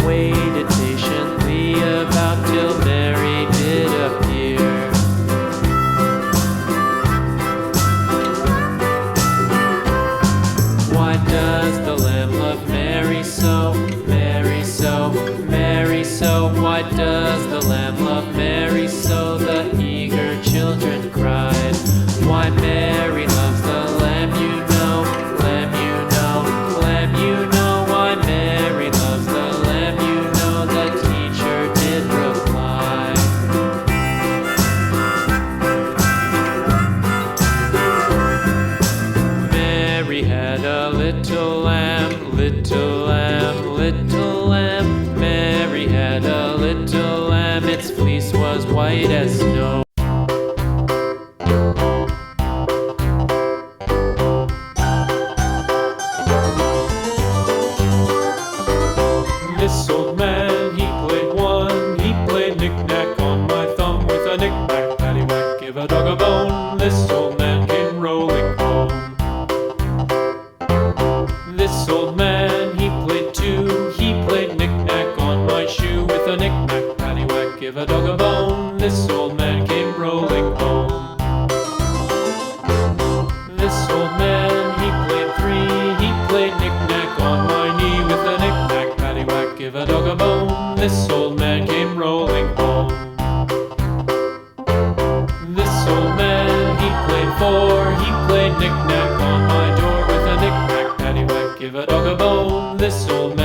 waited patiently about till Mary did appear. Why does the lamb love Mary so? Mary so, Mary so. Why does the lamb love Mary so? The eager children cried. Why Mary loves the lamb, you know, lamb, you know, lamb, you know. Why Mary loves the lamb, you know, the teacher did reply. Mary had a little lamb, little lamb, little lamb. Mary had a little lamb, its fleece was white as snow. This old man, he played one, he played knick-knack on my thumb with a knick-knack, paddywhack, give a dog a bone. This old man came rolling home. This old man, he played two, he played knick-knack on my shoe with a knick-knack, paddywhack, give a dog a bone. This old man came rolling home. This old man, he played three, he played knick-knack on my knee with a knick-knack, paddywhack, give a dog a bone. This old man came rolling home. This old man, he played four, he played knick-knack on my door with a knick-knack, paddywhack, give a dog a bone. This old man